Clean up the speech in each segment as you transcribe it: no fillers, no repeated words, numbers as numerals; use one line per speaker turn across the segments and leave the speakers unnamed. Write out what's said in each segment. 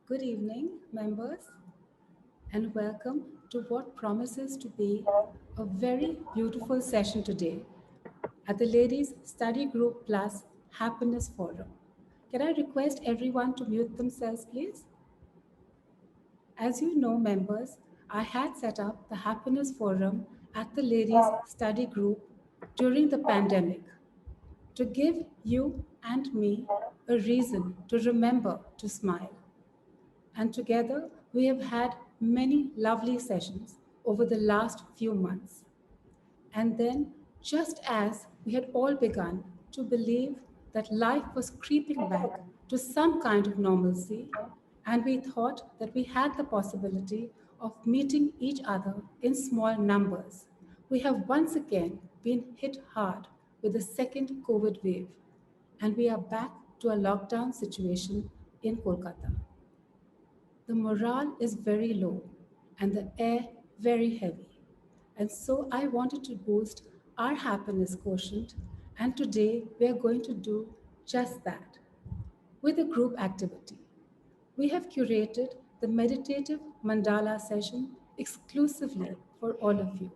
Good evening, members, and welcome to what promises to be a very beautiful session today at the Ladies Study Group Plus Happiness Forum. Can I request everyone to mute themselves, please? As you know, members, I had set up the Happiness Forum at the Ladies Study Group during the pandemic to give you and me a reason to remember to smile. And together, we have had many lovely sessions over the last few months. And then, just as we had all begun to believe that life was creeping back to some kind of normalcy, and we thought that we had the possibility of meeting each other in small numbers, we have once again been hit hard with the second COVID wave, and we are back to a lockdown situation in Kolkata. The morale is very low and the air very heavy. And so I wanted to boost our happiness quotient, and today we are going to do just that with a group activity. We have curated the meditative mandala session exclusively for all of you.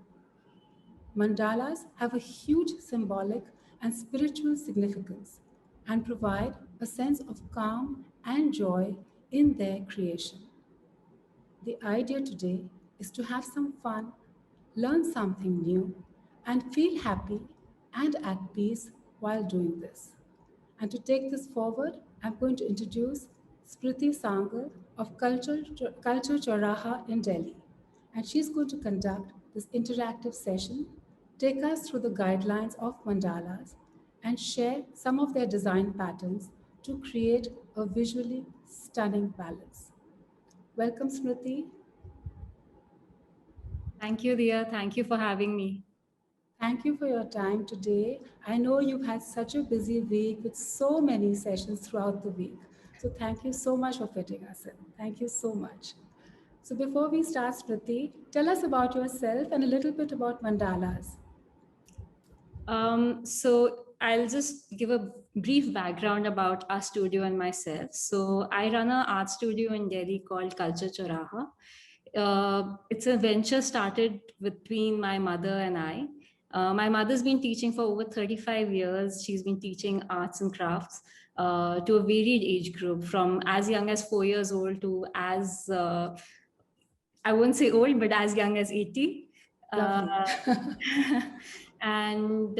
Mandalas have a huge symbolic and spiritual significance and provide a sense of calm and joy in their creation. The idea today is to have some fun, learn something new, and feel happy and at peace while doing this. And to take this forward, I'm going to introduce Smriti Sangal of Culture Chauraha in Delhi. And she's going to conduct this interactive session, take us through the guidelines of mandalas, and share some of their design patterns to create a visually stunning balance. Welcome, Smriti.
Thank you, Dia. Thank you for having me.
Thank you for your time today. I know you've had such a busy week with so many sessions throughout the week. So thank you so much for fitting us in. Thank you so much. So before we start, Smriti, tell us about yourself and a little bit about mandalas.
So I'll just give a brief background about our studio and myself. So I run an art studio in Delhi called Culture Choraha. It's a venture started between my mother and I. My mother's been teaching for over 35 years. She's been teaching arts and crafts to a varied age group, from as young as 4 years old to as, I won't say old, but as young as 80. Uh,
Lovely.
and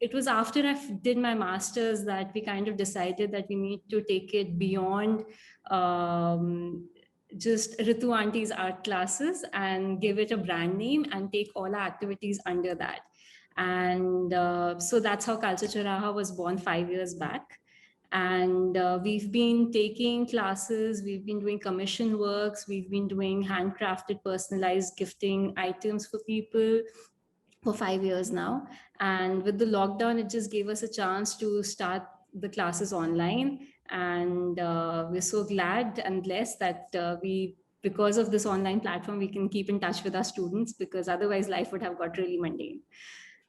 it was after did my master's that we kind of decided that we need to take it beyond um, just Ritu Auntie's art classes and give it a brand name and take all our activities under that. And so that's how Culture Choraha was born 5 years back. And we've been taking classes, we've been doing commission works, we've been doing handcrafted personalized gifting items for people for 5 years now. And with the lockdown, it just gave us a chance to start the classes online. And we're so glad and blessed that because of this online platform, we can keep in touch with our students, because otherwise life would have got really mundane.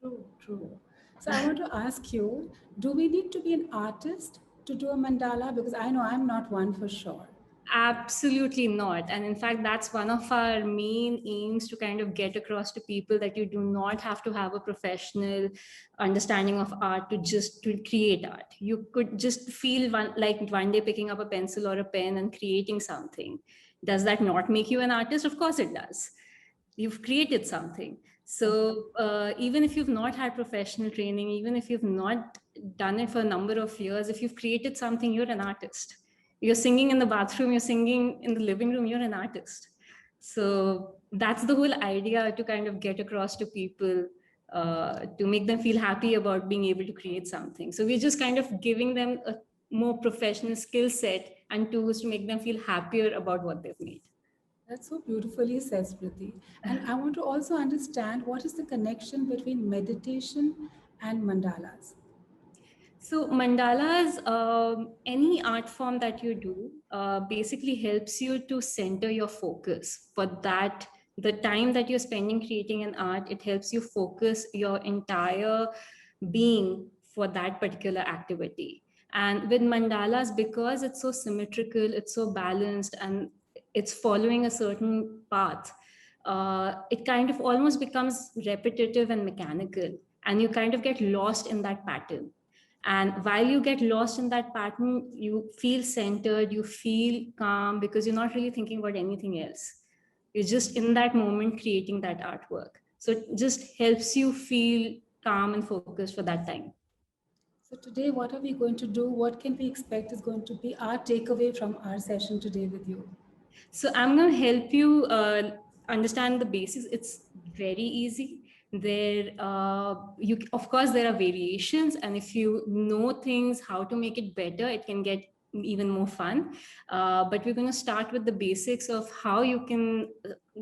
True, true. So I want to ask you, do we need to be an artist to do a mandala? Because I know I'm not one for sure.
Absolutely not. And in fact, that's one of our main aims, to kind of get across to people that you do not have to have a professional understanding of art to create art. You could just feel like one day picking up a pencil or a pen and creating something. Does that not make you an artist? Of course it does. You've created something. So even if you've not had professional training, even if you've not done it for a number of years, if you've created something, you're an artist. You're singing in the bathroom, you're singing in the living room, you're an artist. So that's the whole idea, to kind of get across to people, to make them feel happy about being able to create something. So we're just kind of giving them a more professional skill set and tools to make them feel happier about what they've made.
That's so beautifully said, Smriti. And I want to also understand what is the connection between meditation and mandalas.
So mandalas, any art form that you do, basically helps you to center your focus. For that, the time that you're spending creating an art, it helps you focus your entire being for that particular activity. And with mandalas, because it's so symmetrical, it's so balanced, and it's following a certain path, it kind of almost becomes repetitive and mechanical, and you kind of get lost in that pattern. And while you get lost in that pattern, you feel centered, you feel calm, because you're not really thinking about anything else. You're just in that moment creating that artwork. So it just helps you feel calm and focused for that time.
So today, what are we going to do? What can we expect is going to be our takeaway from our session today with you?
So I'm going to help you understand the basics. It's very easy. Of course, there are variations, and if you know things, how to make it better, it can get even more fun. But we're going to start with the basics of how you can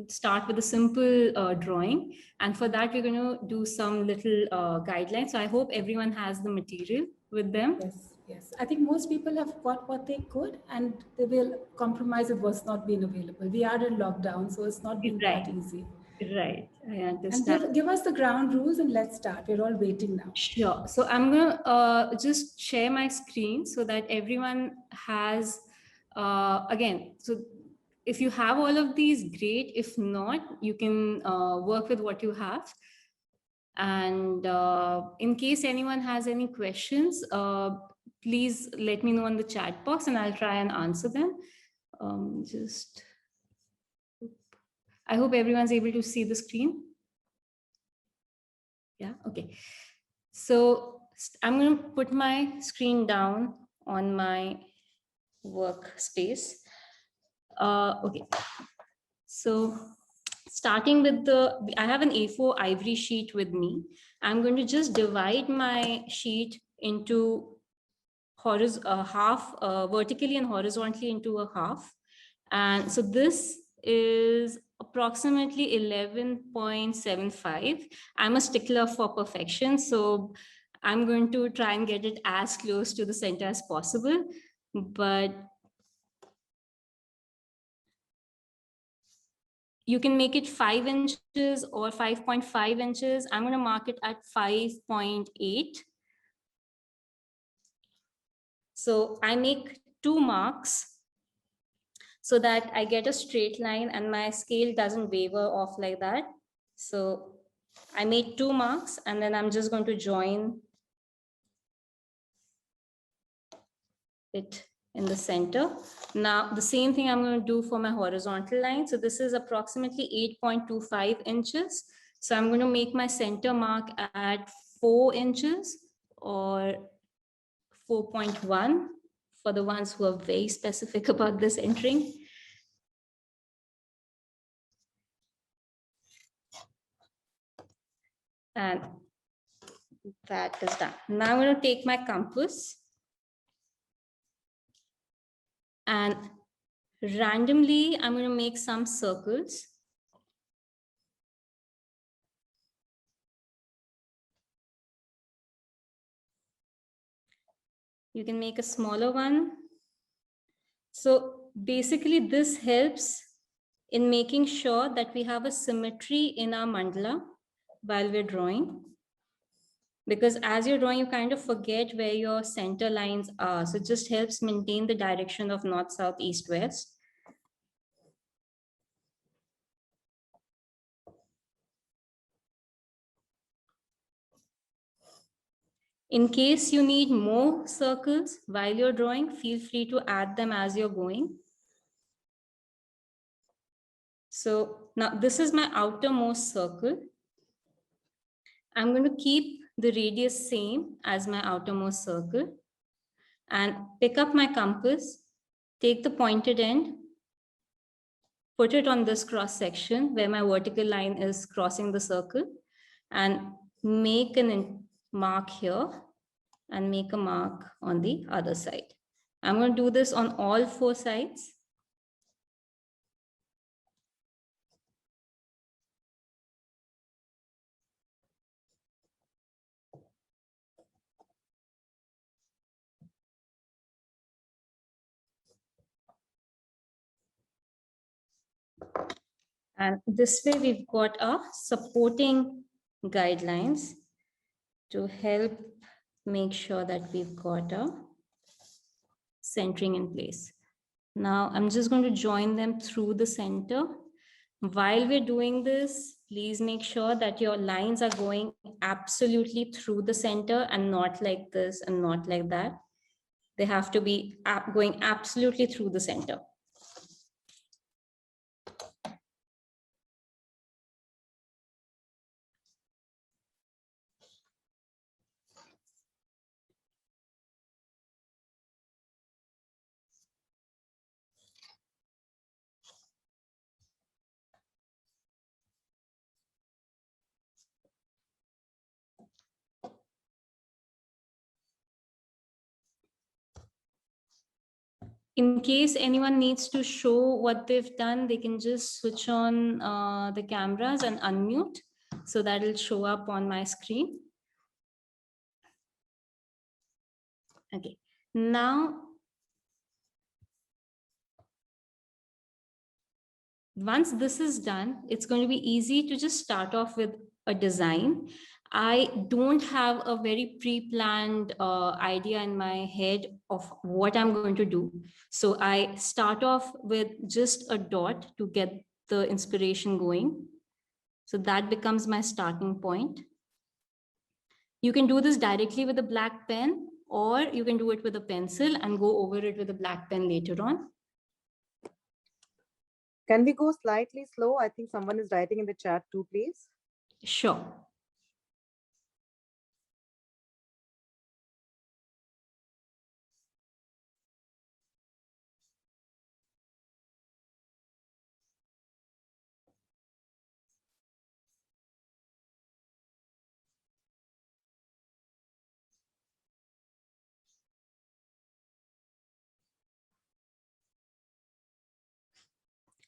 start with a simple drawing. And for that, we're going to do some little guidelines. So I hope everyone has the material with them.
Yes, yes. I think most people have got what they could, and they will compromise if what's not been available. We are in lockdown, so it's not been
Right.
that easy.
Right, I
And
understand.
give us the ground rules and let's start. We're all waiting now.
Sure. So I'm going to just share my screen so that everyone has, again, so if you have all of these, great. If not, you can work with what you have. And in case anyone has any questions, please let me know in the chat box and I'll try and answer them. I hope everyone's able to see the screen. Yeah, okay. So I'm going to put my screen down on my workspace. Okay. So starting with I have an A4 ivory sheet with me. I'm going to just divide my sheet into half, vertically and horizontally into a half. And so this is approximately 11.75. I'm a stickler for perfection, so I'm going to try and get it as close to the center as possible. But you can make it 5 inches or 5.5 inches. I'm going to mark it at 5.8. So I make 2 marks so that I get a straight line and my scale doesn't waver off like that. So I made 2 marks and then I'm just going to join it in the center. Now the same thing I'm going to do for my horizontal line. So this is approximately 8.25 inches. So I'm going to make my center mark at 4 inches or 4.1 for the ones who are very specific about this entering. And that is done. Now I'm going to take my compass and randomly I'm going to make some circles. You can make a smaller one. So basically this helps in making sure that we have a symmetry in our mandala while we're drawing. Because as you're drawing, you kind of forget where your center lines are. So it just helps maintain the direction of north, south, east, west. In case you need more circles while you're drawing, feel free to add them as you're going. So now this is my outermost circle. I'm going to keep the radius same as my outermost circle and pick up my compass, take the pointed end, put it on this cross section where my vertical line is crossing the circle, and make a mark here and make a mark on the other side. I'm going to do this on all 4 sides. And this way we've got our supporting guidelines to help make sure that we've got a centering in place. Now I'm just going to join them through the center. While we're doing this, please make sure that your lines are going absolutely through the center and not like this and not like that. They have to be going absolutely through the center. In case anyone needs to show what they've done, they can just switch on the cameras and unmute. So that will show up on my screen. Okay, now, once this is done, it's going to be easy to just start off with a design. I don't have a very pre-planned idea in my head of what I'm going to do. So I start off with just a dot to get the inspiration going. So that becomes my starting point. You can do this directly with a black pen, or you can do it with a pencil and go over it with a black pen later on.
Can we go slightly slow? I think someone is writing in the chat too, please.
Sure.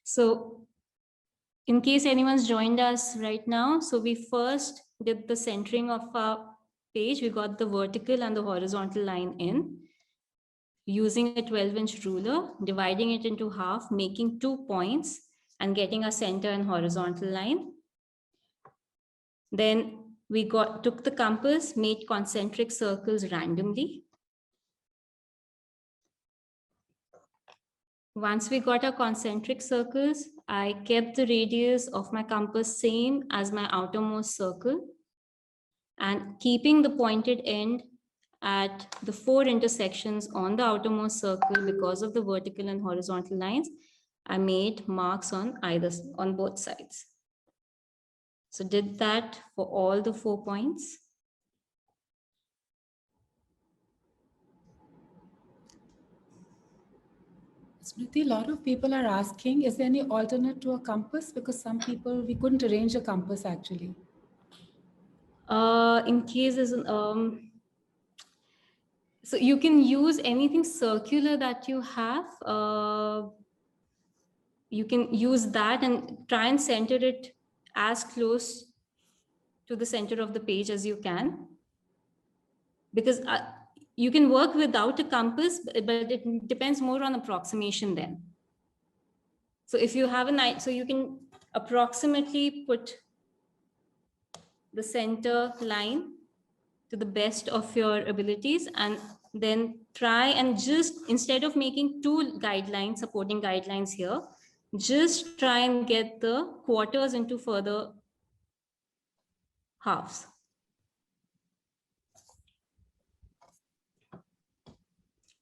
So in case anyone's joined us right now, so we first did the centering of our page. We got the vertical and the horizontal line in. Using a 12-inch ruler, dividing it into half, making 2 points and getting a center and horizontal line. Then we took the compass, made concentric circles randomly. Once we got our concentric circles, I kept the radius of my compass same as my outermost circle, and keeping the pointed end at the 4 intersections on the outermost circle because of the vertical and horizontal lines, I made marks on both sides. So did that for all the 4 points.
Smriti, a lot of people are asking, is there any alternate to a compass? Because some people, we couldn't arrange a compass actually.
In case there's so you can use anything circular that you have. You can use that and try and center it as close to the center of the page as you can. Because you can work without a compass, but it depends more on approximation then. So if you have so you can approximately put the center line to the best of your abilities, and then try and just, instead of making 2 guidelines, supporting guidelines here, just try and get the quarters into further halves.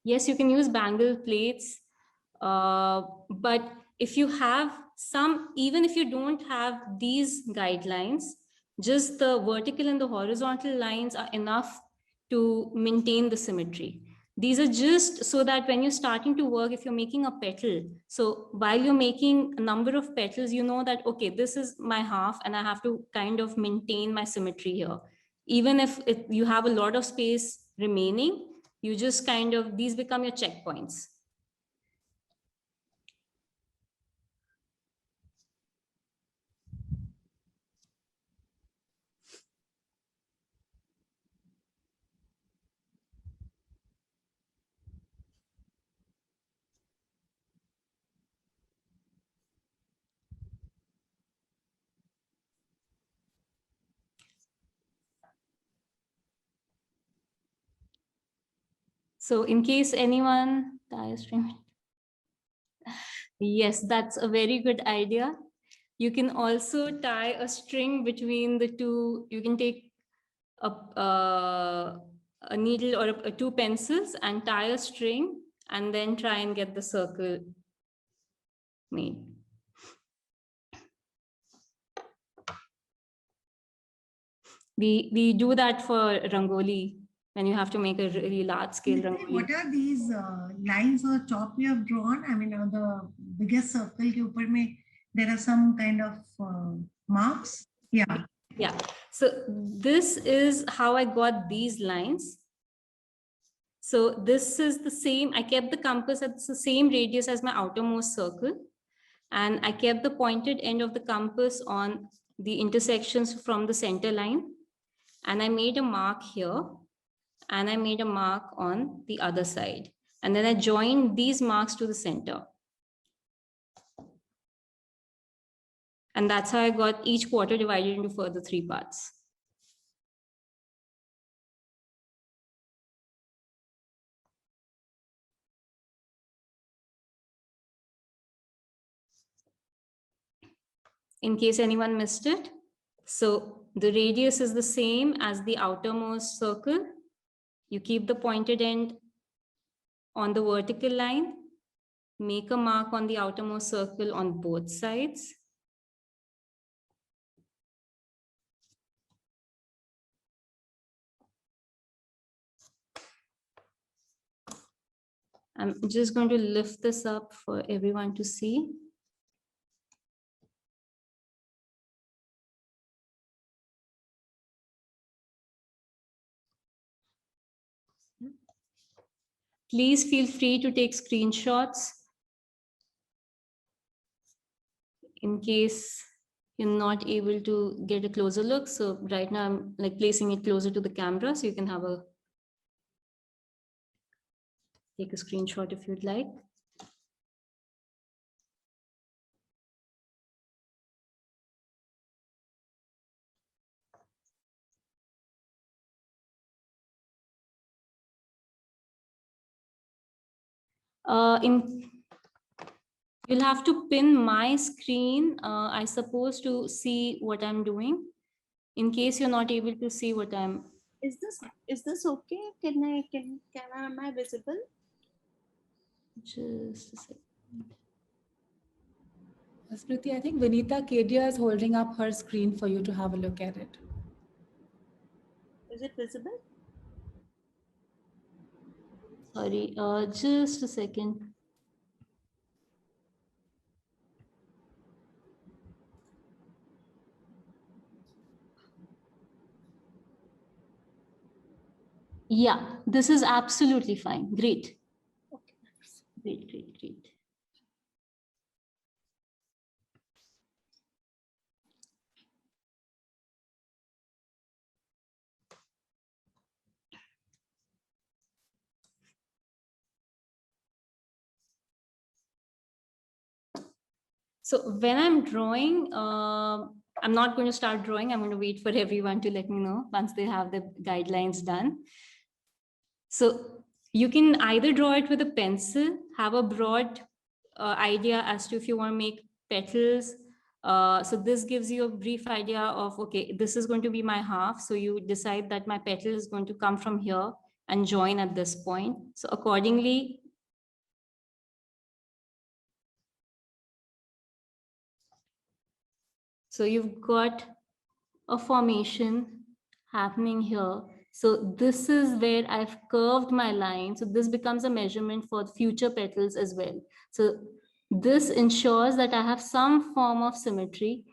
Yes, you can use bangle plates, but if you have even if you don't have these guidelines, just the vertical and the horizontal lines are enough to maintain the symmetry. These are just so that when you're starting to work, if you're making a petal, so while you're making a number of petals, you know that, okay, this is my half and I have to kind of maintain my symmetry here. Even if you have a lot of space remaining, you just kind of, these become your checkpoints. So in case anyone tie a string. Yes, that's a very good idea. You can also tie a string between the two. You can take a needle or two pencils and tie a string and then try and get the circle made. We do that for Rangoli when you have to make a really large scale Rangoli.
What are these lines or top you have drawn? I mean, on the biggest circle ke upar mein, there are some kind of marks. Yeah.
Yeah. So this is how I got these lines. So this is the same. I kept the compass at the same radius as my outermost circle. And I kept the pointed end of the compass on the intersections from the center line. And I made a mark here. And I made a mark on the other side. And then I joined these marks to the center. And that's how I got each quarter divided into further 3 parts. In case anyone missed it. So the radius is the same as the outermost circle. You keep the pointed end on the vertical line, make a mark on the outermost circle on both sides. I'm just going to lift this up for everyone to see. Please feel free to take screenshots in case you're not able to get a closer look. So right now I'm like placing it closer to the camera so you can have a take a screenshot if you'd like. You'll have to pin my screen, I suppose, to see what I'm doing. In case you're not able to see what I'm.
Is this okay? Am I visible?
Just a second.
Smriti, I think Vinita Kedia is holding up her screen for you to have a look at it.
Is it visible?
Sorry, just a second. Yeah, this is absolutely fine. Great.
Okay.
Great. So when I'm drawing, I'm not going to start drawing. I'm going to wait for everyone to let me know once they have the guidelines done. So you can either draw it with a pencil, have a broad idea as to if you want to make petals. So this gives you a brief idea of, okay, this is going to be my half. So you decide that my petal is going to come from here and join at this point. So accordingly, so you've got a formation happening here. So this is where I've curved my line. So this becomes a measurement for future petals as well. So this ensures that I have some form of symmetry.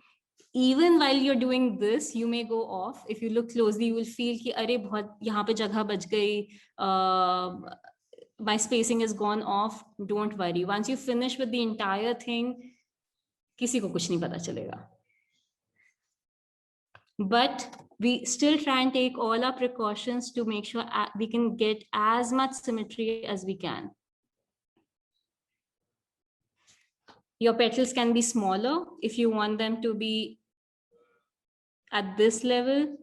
Even while you're doing this, you may go off. If you look closely, you will feel ki, "Arey, bahut, yahan pe jagah bach gayi, my spacing has gone off." Don't worry. Once you finish with the entire thing, kisi ko kuch nahi pata chalega. But we still try and take all our precautions to make sure we can get as much symmetry as we can. Your petals can be smaller if you want them to be at this level.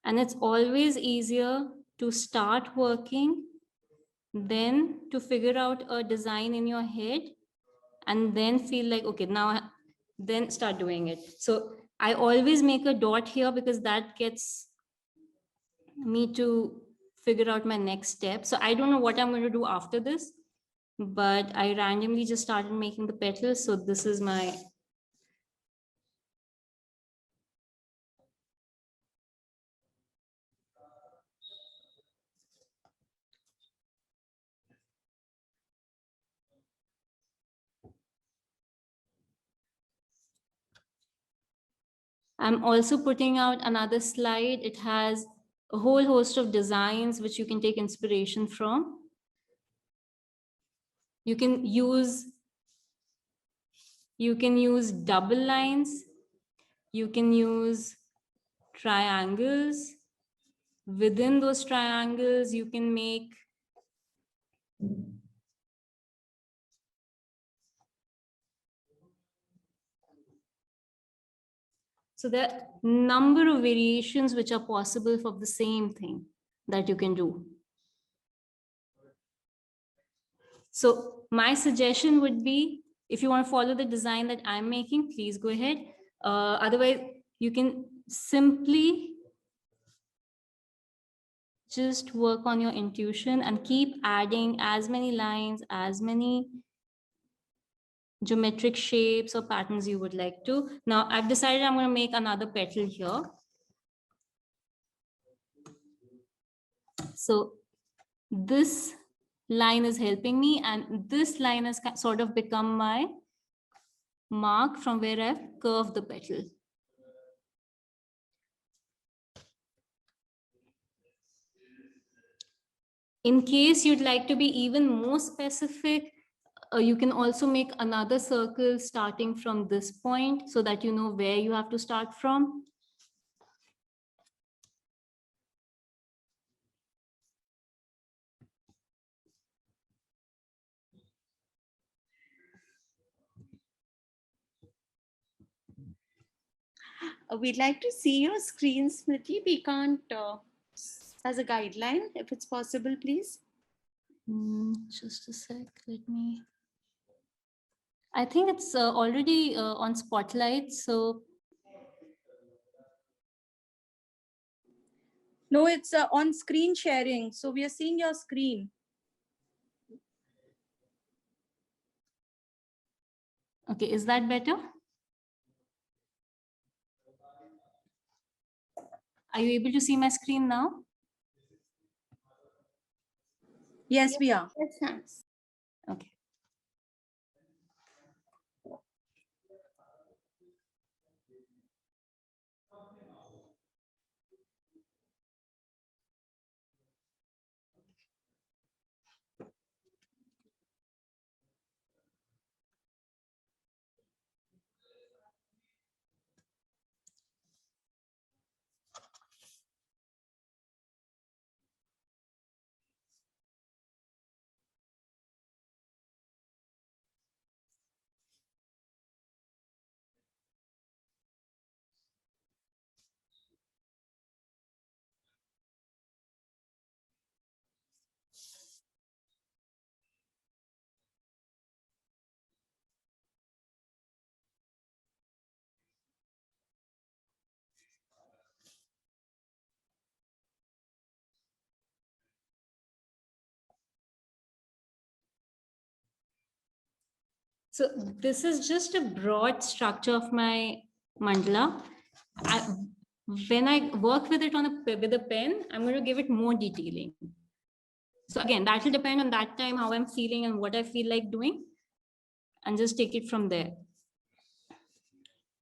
And it's always easier to start working than to figure out a design in your head and then feel like, okay, then start doing it. So I always make a dot here because that gets me to figure out my next step. So I don't know what I'm going to do after this, but I randomly just started making the petals. So this is my I'm also putting out another slide. It has a whole host of designs which you can take inspiration from. You can use double lines. You can use triangles. Within those triangles, you can make so there are a number of variations which are possible for the same thing that you can do. So my suggestion would be, if you want to follow the design that I'm making, please go ahead. Otherwise, you can simply just work on your intuition and keep adding as many lines, as many geometric shapes or patterns you would like to. Now I've decided I'm going to make another petal here. So this line is helping me, and this line has sort of become my mark from where I've curved the petal. In case you'd like to be even more specific, you can also make another circle starting from this point so that you know where you have to start from.
We'd like to see your screen, Smriti. We can't, as a guideline, if it's possible, please.
Just a sec, let me. I think it's already on Spotlight, so.
No, it's on screen sharing. So we are seeing your screen.
Okay, is that better? Are you able to see my screen now?
Yes, we are.
Yes, thanks.
Okay. So this is just a broad structure of my mandala. When I work with it with a pen, I'm going to give it more detailing. So again, that will depend on that time, how I'm feeling and what I feel like doing, and just take it from there.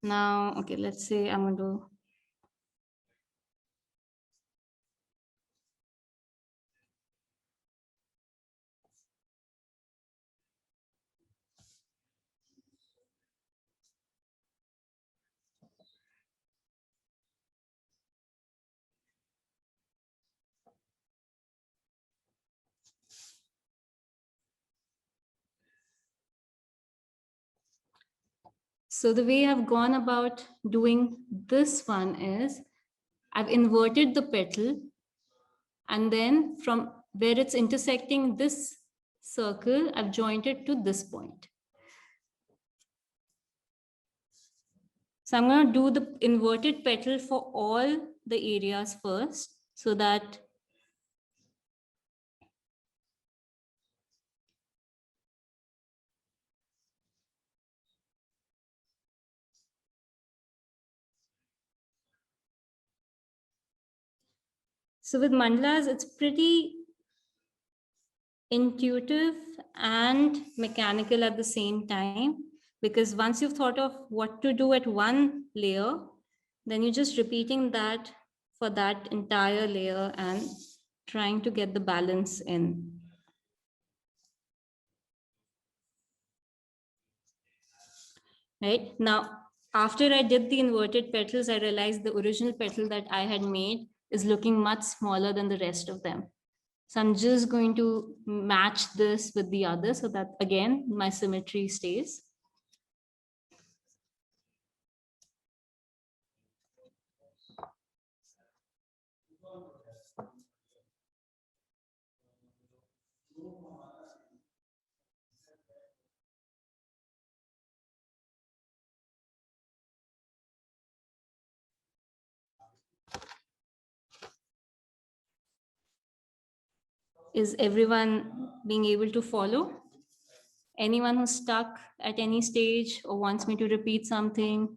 Now, okay, let's say I'm going to. So the way I've gone about doing this one is I've inverted the petal, and then from where it's intersecting this circle, I've joined it to this point. So I'm going to do the inverted petal for all the areas first, so that so with mandalas, it's pretty intuitive and mechanical at the same time, because once you've thought of what to do at one layer, then you're just repeating that for that entire layer and trying to get the balance in. Right now, after I did the inverted petals, I realized the original petal that I had made is looking much smaller than the rest of them. So I'm just going to match this with the other so that again, my symmetry stays. Is everyone being able to follow? Anyone who's stuck at any stage or wants me to repeat something?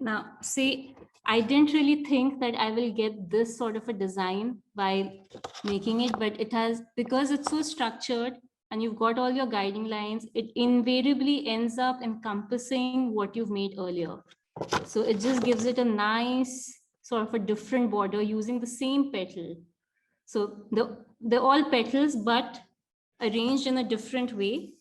Now, see, I didn't really think that I will get this sort of a design while making it, but it has, because it's so structured and you've got all your guiding lines, it invariably ends up encompassing what you've made earlier. So it just gives it a nice sort of a different border using the same petal. So they're all petals, but arranged in a different way.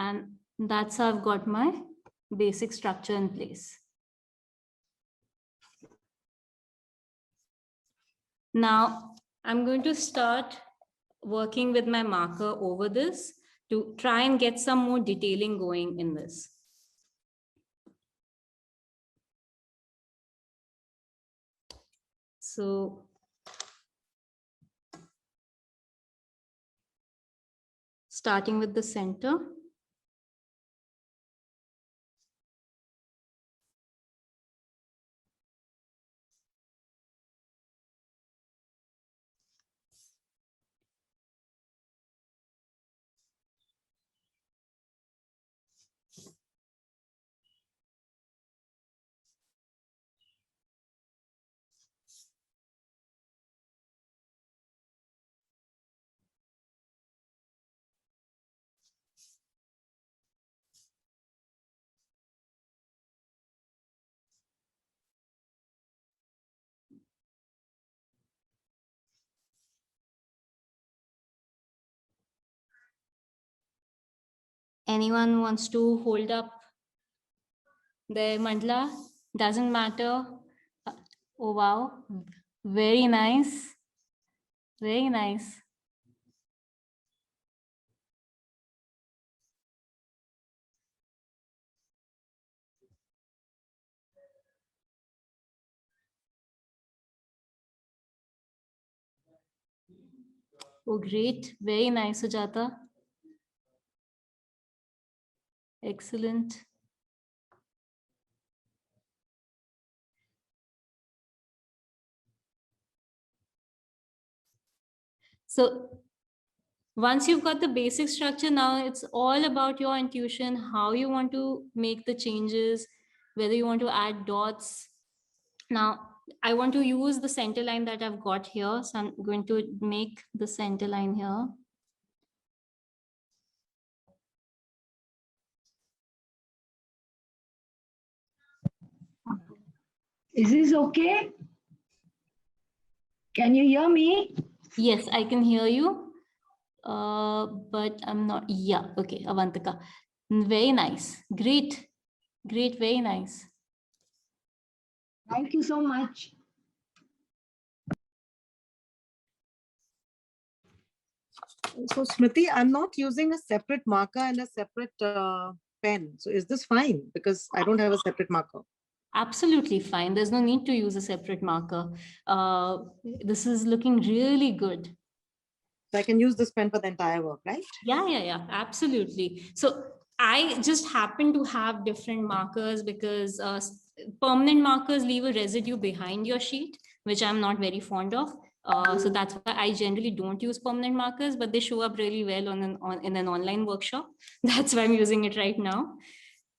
And that's how I've got my basic structure in place. Now I'm going to start working with my marker over this to try and get some more detailing going in this. So starting with the center. Anyone wants to hold up their mandala? Doesn't matter. Oh, wow. Very nice. Very nice. Oh, great. Very nice, Sujata. Excellent. So once you've got the basic structure, now it's all about your intuition, how you want to make the changes, whether you want to add dots. Now, I want to use the center line that I've got here. So I'm going to make the center line here.
Is this okay? Can you hear me?
Yes, I can hear you. But I'm not. Yeah, okay, Avantika. Very nice. Great. Great, very nice.
Thank you so much.
So Smriti, I'm not using a separate marker and a separate pen. So is this fine? Because I don't have a separate marker.
Absolutely fine. There's no need to use a separate marker. This is looking really good.
So I can use this pen for the entire work, right?
Yeah, absolutely. So I just happen to have different markers because permanent markers leave a residue behind your sheet, which I'm not very fond of. So that's why I generally don't use permanent markers, but they show up really well in an online workshop. That's why I'm using it right now.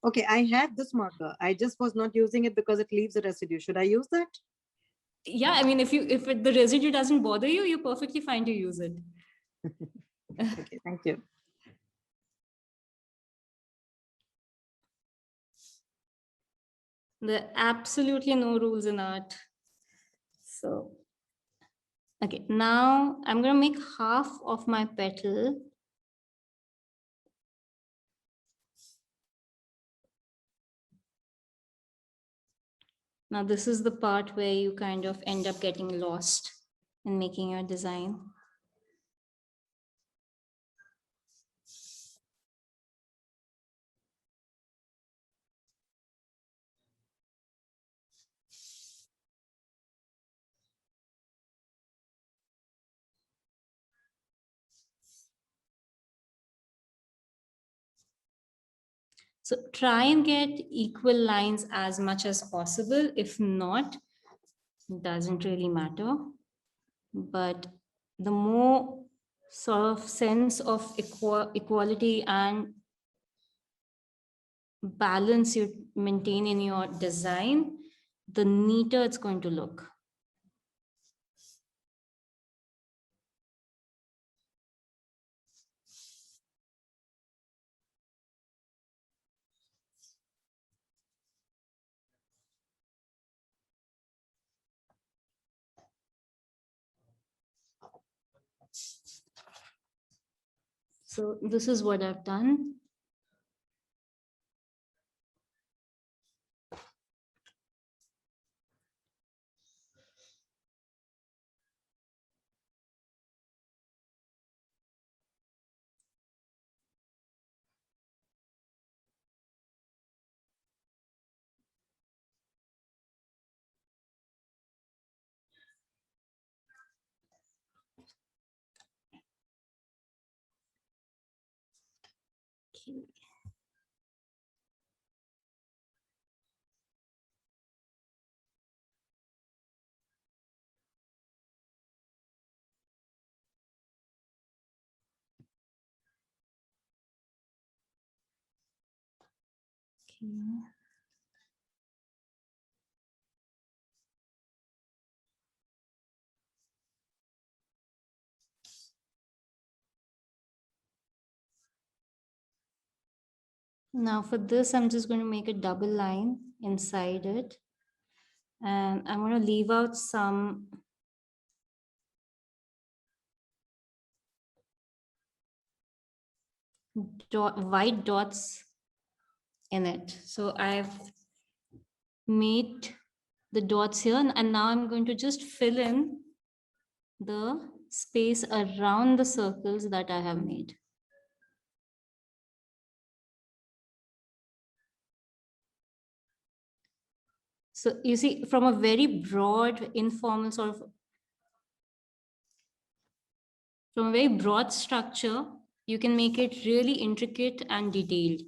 Okay, I had this marker. I just was not using it because it leaves a residue. Should I use that?
Yeah, I mean, if the residue doesn't bother you, you're perfectly fine to use it.
Okay, thank you.
There are absolutely no rules in art. So, okay, now I'm going to make half of my petal. Now, this is the part where you kind of end up getting lost in making your design. So try and get equal lines as much as possible. If not, it doesn't really matter. But the more sort of sense of equality and balance you maintain in your design, the neater it's going to look. So this is what I've done. Okay. Okay. Now for this, I'm just going to make a double line inside it. And I'm going to leave out some white dots in it. So I've made the dots here. And now I'm going to just fill in the space around the circles that I have made. So you see, from a very broad, informal sort of, from a very broad structure, you can make it really intricate and detailed.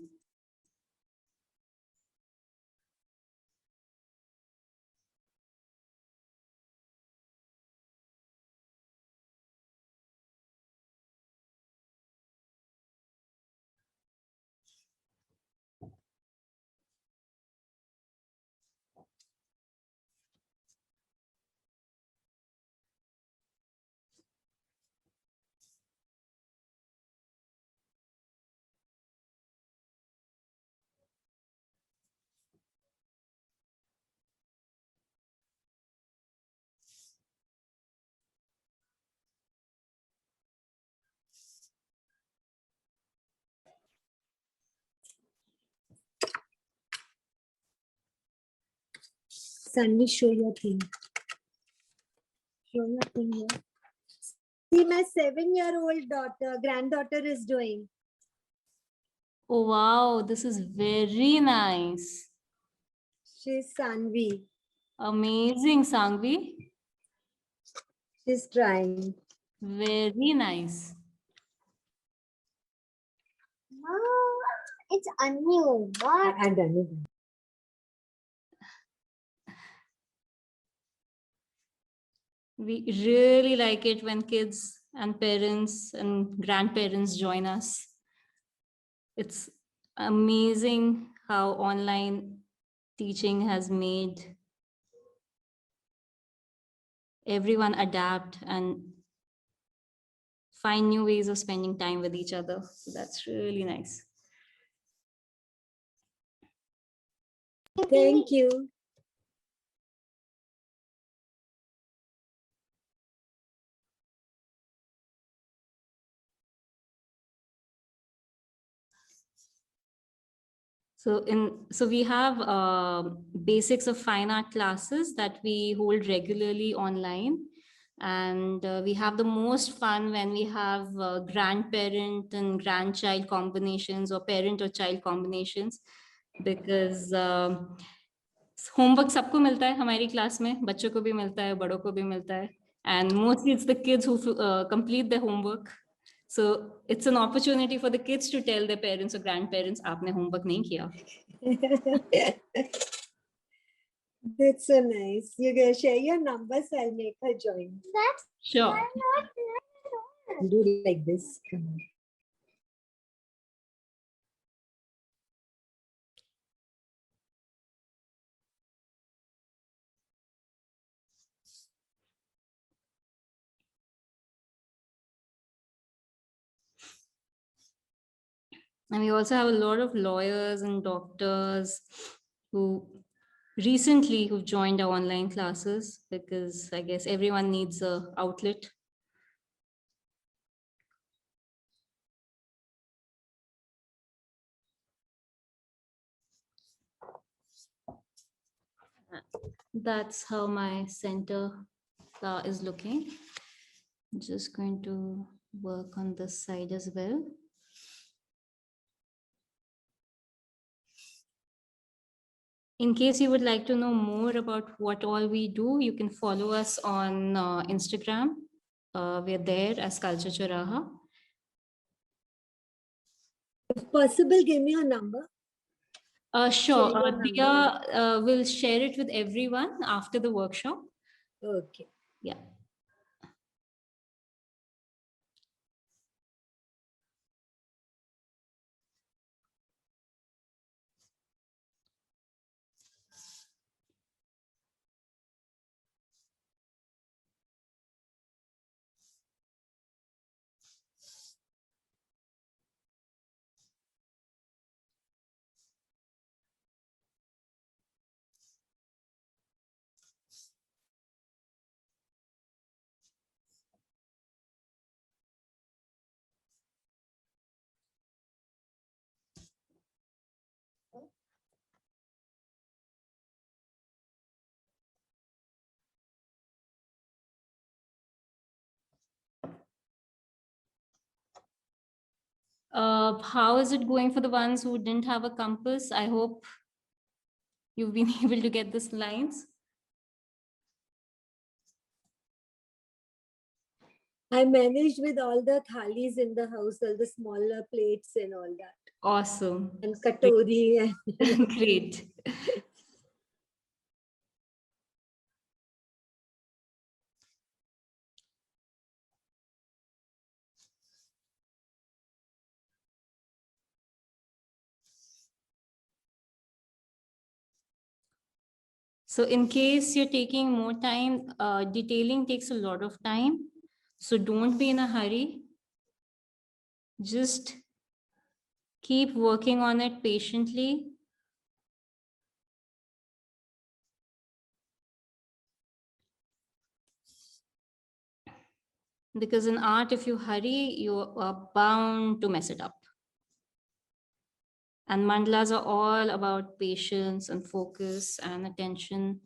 Sunny, show your thing. Show your thing here. See, my 7-year-old daughter, granddaughter is doing.
Oh, wow, this is very nice.
She's Sanvi.
Amazing, Sangvi.
She's trying.
Very nice.
Oh, it's Anu. What? I'm done it.
We really like it when kids and parents and grandparents join us. It's amazing how online teaching has made everyone adapt and find new ways of spending time with each other. So that's really nice.
Thank you.
So we have basics of fine art classes that we hold regularly online. And we have the most fun when we have grandparent and grandchild combinations or parent or child combinations, because homework सबको मिलता है हमारी class में, बच्चों को भी मिलता है, बड़ों को भी मिलता है, and mostly it's the kids who complete their homework. So it's an opportunity for the kids to tell their parents or grandparents, आपने homework नहीं किया.
That's so nice. You can share your numbers. I'll make her join. That's
Sure.
do like this. Come on.
And we also have a lot of lawyers and doctors who've joined our online classes, because I guess everyone needs a outlet. That's how my center is looking. I'm just going to work on this side as well. In case you would like to know more about what all we do, you can follow us on Instagram. We're there as Culture Charaha.
If possible, give me your number.
Sure.
Share your
Dia will share it with everyone after the workshop.
Okay.
Yeah. How is it going for the ones who didn't have a compass? I hope you've been able to get these lines.
I managed with all the thalis in the house, all the smaller plates and all that.
Awesome.
And katori. And
Great. So in case you're taking more time, detailing takes a lot of time. So don't be in a hurry. Just keep working on it patiently. Because in art, if you hurry, you are bound to mess it up. And mandalas are all about patience and focus and attention.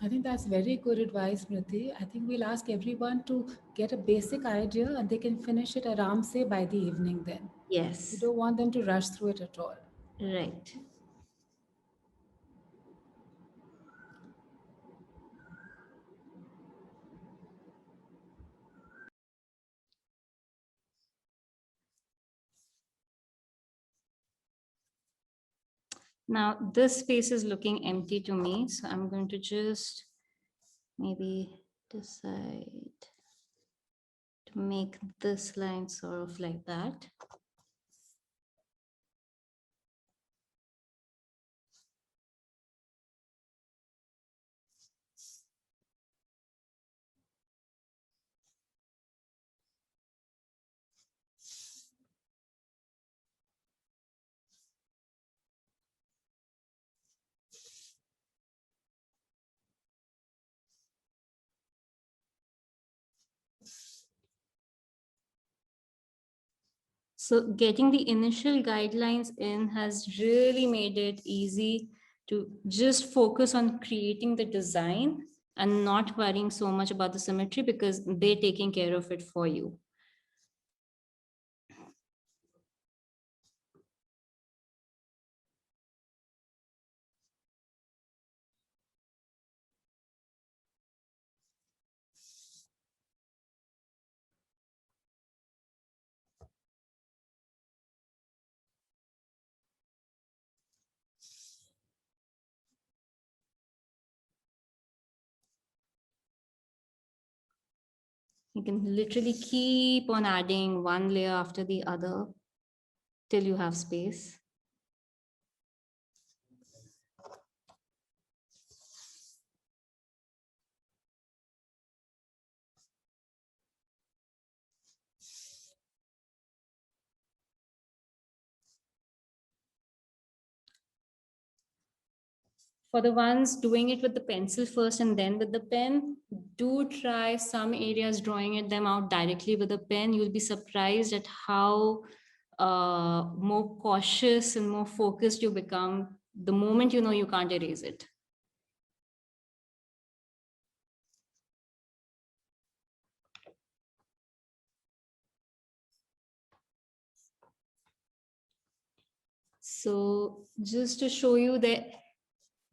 I think that's very good advice, Smriti. I think we'll ask everyone to get a basic idea and they can finish it aram se by the evening then. We
Yes,
don't want them to rush through it at all.
right. Now this space is looking empty to me. So I'm going to just maybe decide to make this line sort of like that. So getting the initial guidelines in has really made it easy to just focus on creating the design and not worrying so much about the symmetry because they're taking care of it for you. You can literally keep on adding one layer after the other till you have space. For the ones doing it with the pencil first and then with the pen, do try some areas drawing them out directly with a pen. You'll be surprised at how more cautious and more focused you become the moment you know you can't erase it. So just to show you that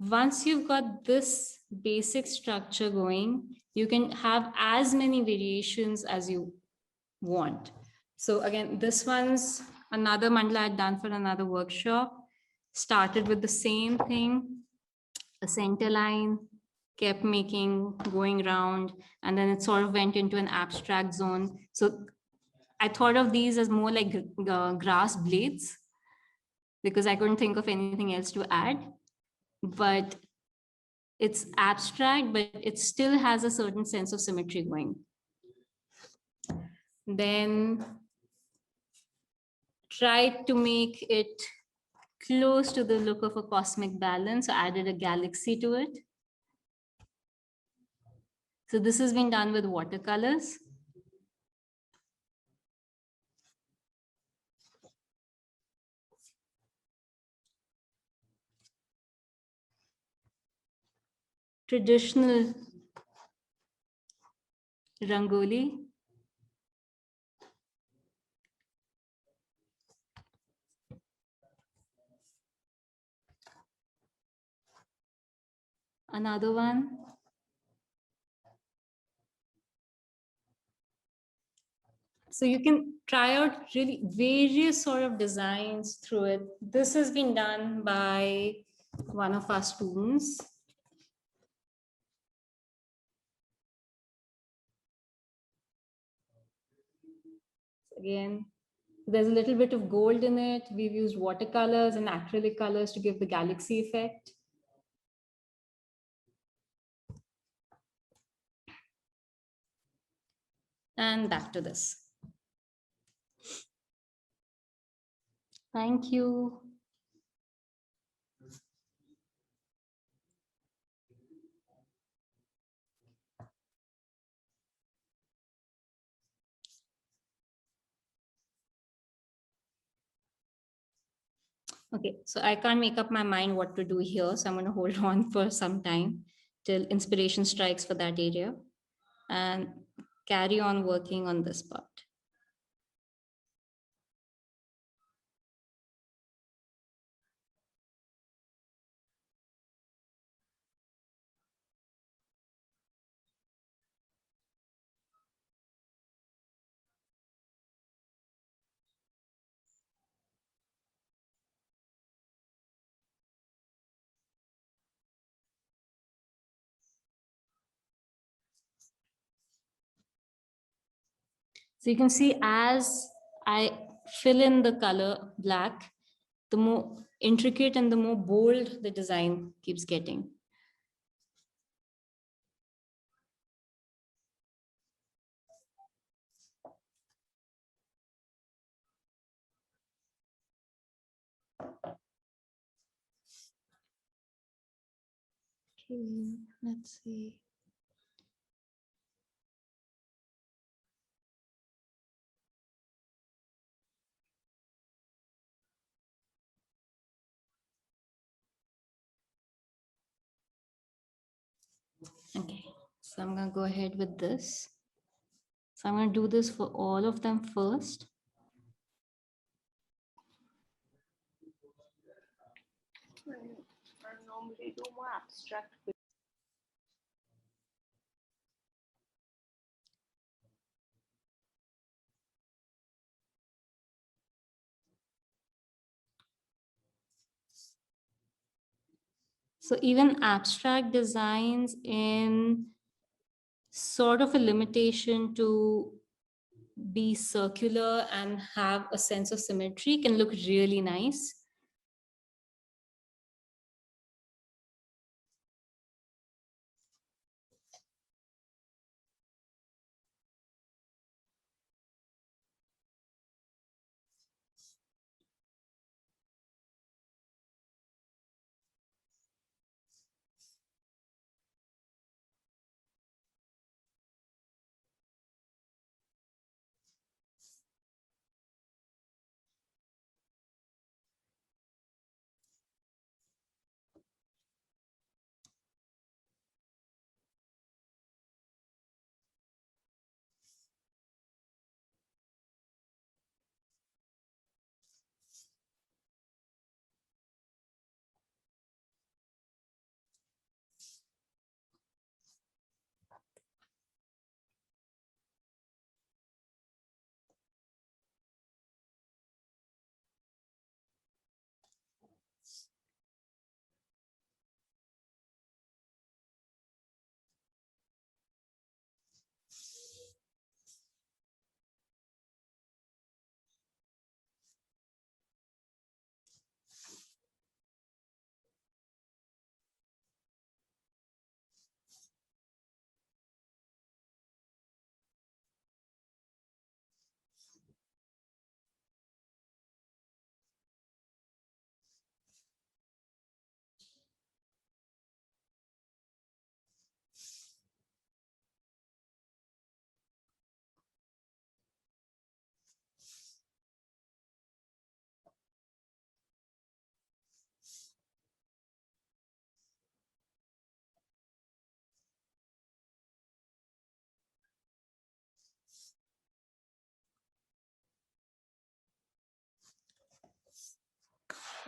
once you've got this basic structure going, you can have as many variations as you want. So again, this one's another mandala I'd done for another workshop. Started with the same thing, a center line, kept making, going round, and then it sort of went into an abstract zone. So I thought of these as more like grass blades because I couldn't think of anything else to add. But it's abstract, but it still has a certain sense of symmetry going. Then tried to make it close to the look of a cosmic balance. So added a galaxy to it. So this has been done with watercolors. traditional rangoli. Another one. So you can try out really various sort of designs through it. This has been done by one of our students. Again, there's a little bit of gold in it. We've used watercolors and acrylic colors to give the galaxy effect. And back to this. Thank you. Okay, so I can't make up my mind what to do here. So I'm going to hold on for some time till inspiration strikes for that area and carry on working on this part. So you can see as I fill in the color black, the more intricate and the more bold the design keeps getting. Okay, let's see. Okay, so I'm gonna go ahead with this. So I'm gonna do this for all of them first.
I normally do more abstract.
So even abstract designs in sort of a limitation to be circular and have a sense of symmetry can look really nice.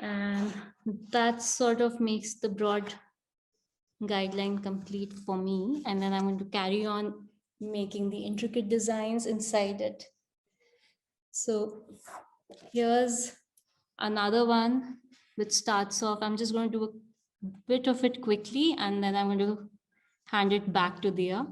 And that sort of makes the broad guideline complete for me. And then I'm going to carry on making the intricate designs inside it. So here's another one which starts off. I'm just going to do a bit of it quickly, and then I'm going to hand it back to Dia.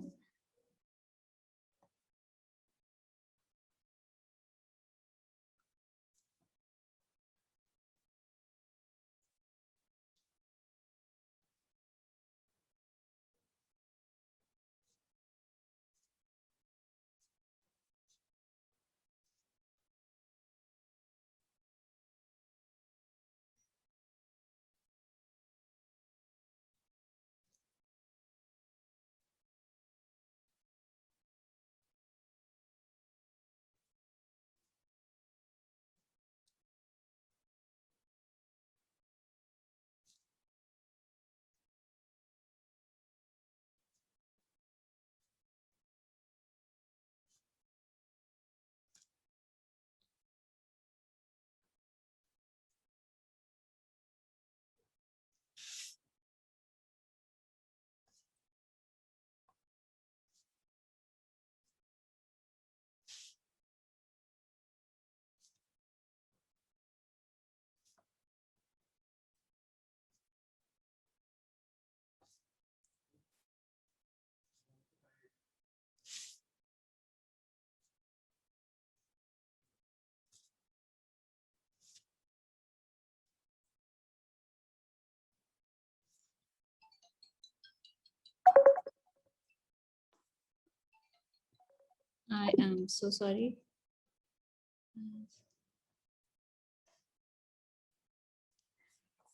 I am so sorry.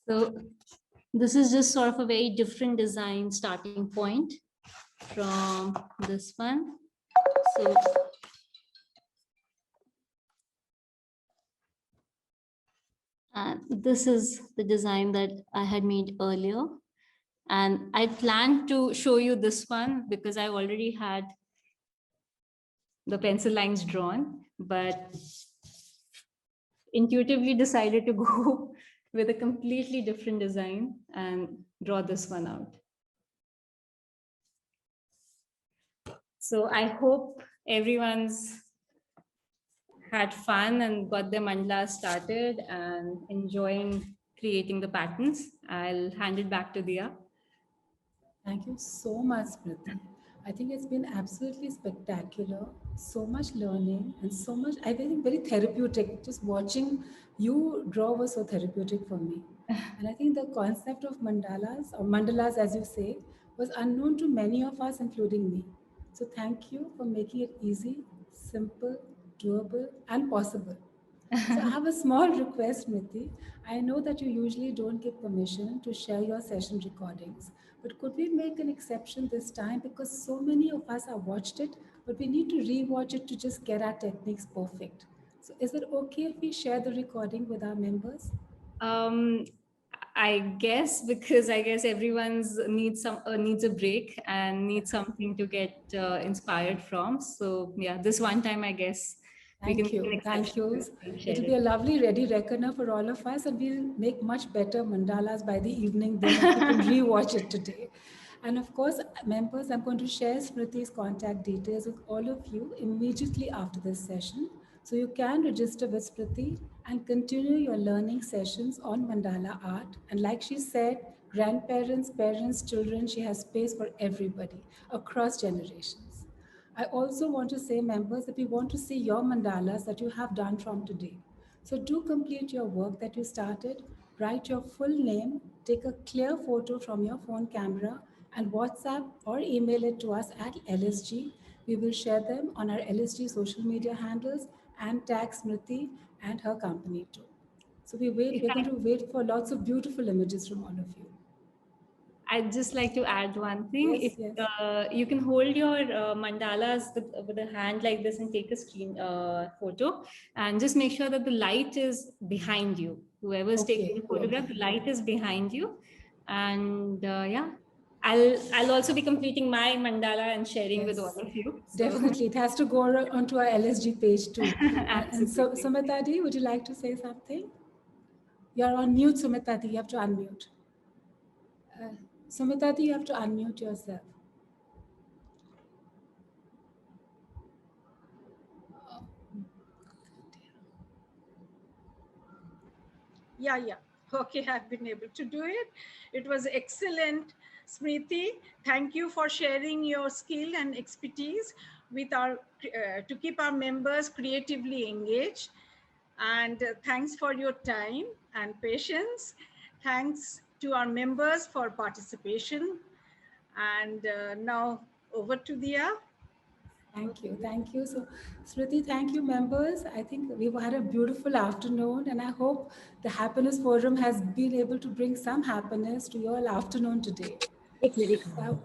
So this is just sort of a very different design starting point from this one. So this is the design that I had made earlier. And I planned to show you this one because I already had the pencil lines drawn, but intuitively decided to go with a completely different design and draw this one out. So I hope everyone's had fun and got their mandala started and enjoying creating the patterns. I'll hand it back to Dia.
Thank you so much, Smriti. I think it's been absolutely spectacular. So much learning and so much, I think, very therapeutic. Just watching you draw was so therapeutic for me. And I think the concept of mandalas, or mandalas as you say, was unknown to many of us, including me. So thank you for making it easy, simple, doable, and possible. So I have a small request, Miti. I know that you usually don't give permission to share your session recordings, but could we make an exception this time because so many of us have watched it, but we need to rewatch it to just get our techniques perfect. So is it okay if we share the recording with our members?
I guess because I guess everyone's needs a break and needs something to get inspired from. So yeah, this one time I guess we can
Thank you. Thank you.
share
It'll be a lovely ready reckoner for all of us, and we'll make much better mandalas by the evening then, and you can rewatch it today. And of course, members, I'm going to share Smriti's contact details with all of you immediately after this session. So you can register with Smriti and continue your learning sessions on mandala art. And like she said, grandparents, parents, children, she has space for everybody across generations. I also want to say, members, that we want to see your mandalas that you have done from today. So do complete your work that you started, write your full name, take a clear photo from your phone camera, and WhatsApp or email it to us at LSG. We will share them on our LSG social media handles and tag Smriti and her company too. So we're going to wait for lots of beautiful images from all of you.
I'd just like to add one thing.
Yes,
If
yes.
you can hold your mandalas with a hand like this and take a screen photo, and just make sure that the light is behind you. Whoever's taking the photograph, the light is behind you. And yeah, I'll also be completing my mandala and sharing with all of you. So.
Definitely, it has to go onto our LSG page too. And so,
Absolutely.
Samitadi, would you like to say something? You're on mute, Sumitati. You have to unmute. Sumitati, you have to unmute yourself.
Yeah. Okay, I've been able to do it. It was excellent, Smriti. Thank you for sharing your skill and expertise with our to keep our members creatively engaged. And thanks for your time and patience. Thanks to our members for participation. And now over to Dia.
Thank you. So, Smriti, thank you, members. I think we've had a beautiful afternoon, and I hope the Happiness Forum has been able to bring some happiness to your afternoon today. So,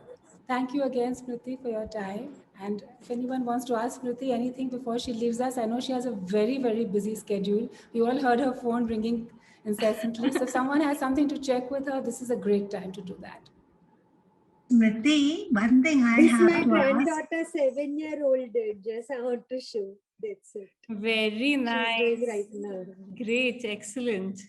thank you again, Smriti, for your time. And if anyone wants to ask Smriti anything before she leaves us, I know she has a very, very busy schedule. We all heard her phone ringing incessantly. So, if someone has something to check with her, this is a great time to do that.
Smriti, one thing I
This
have
my
to ask.
granddaughter, 7-year-old did. Just I want to show. That's it.
Very nice.
She's doing right now.
Great, excellent.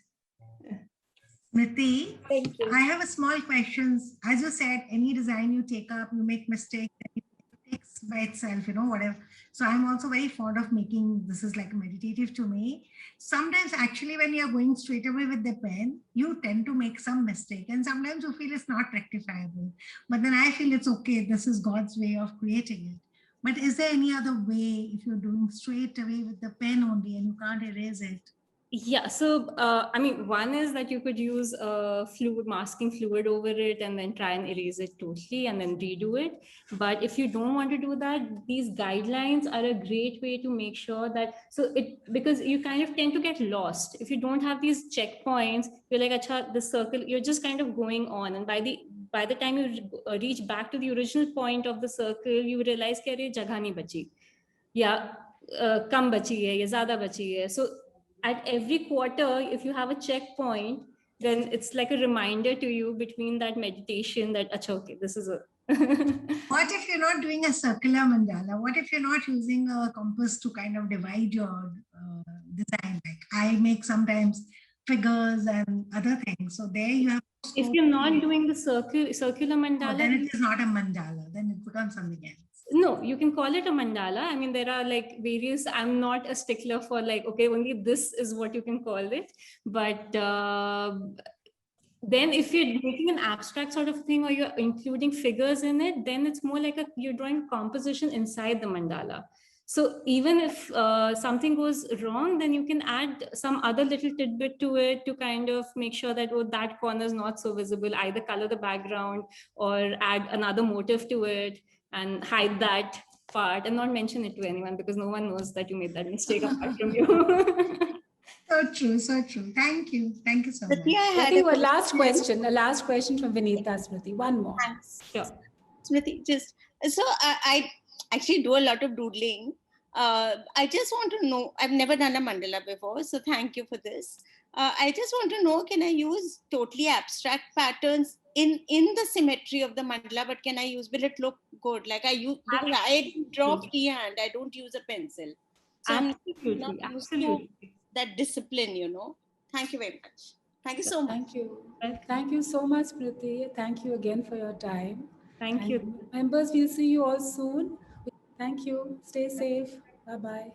Smriti,
Thank you.
I have a small questions. As you said, any design you take up, you make mistakes, it takes by itself, whatever. So I'm also very fond of making, this is like meditative to me. Sometimes actually when you're going straight away with the pen, you tend to make some mistake and sometimes you feel it's not rectifiable. But then I feel it's okay. This is God's way of creating it. But is there any other way if you're doing straight away with the pen only and you can't erase it?
Yeah, so I mean, one is that you could use masking fluid over it and then try and erase it totally and then redo it. But if you don't want to do that, these guidelines are a great way to make sure that, because you kind of tend to get lost. If you don't have these checkpoints, you're like, acha, the circle, you're just kind of going on. And by the time you reach back to the original point of the circle, you realize that ye jagah nahi bachi. Ya kam bachi hai, ya zyada bachi hai. So at every quarter, if you have a checkpoint, then it's like a reminder to you between that meditation that, acha, okay, this is a.
What if you're not doing a circular mandala? What if you're not using a compass to kind of divide your design? Like I make sometimes figures and other things. So there you have.
If you're not doing the circular mandala,
then it is not a mandala. Then it becomes something else.
No, you can call it a mandala. I mean, there are like various, I'm not a stickler for like, okay, only this is what you can call it. But then if you're making an abstract sort of thing or you're including figures in it, then it's more like you're drawing composition inside the mandala. So even if something goes wrong, then you can add some other little tidbit to it to kind of make sure that, oh, that corner is not so visible, either color the background or add another motif to it and hide that part and not mention it to anyone because no one knows that you made that mistake apart from you.
So true, so true. Thank you. Thank you so much.
I think a last question from Vinita, Smriti. One more.
Thanks.
Sure.
Smriti, so I actually do a lot of doodling. I just want to know, I've never done a mandala before, so thank you for this. I just want to know, can I use totally abstract patterns in the symmetry of the mandala, but will it look good? Like because I draw freehand, I don't use a pencil. So
absolutely,
I'm not used
absolutely.
to that discipline, Thank you very much. Thank you so much.
Thank you. Thank you so much, Priti. Thank you again for your time.
Thank you.
Members, we'll see you all soon. Thank you. Stay safe. Bye-bye.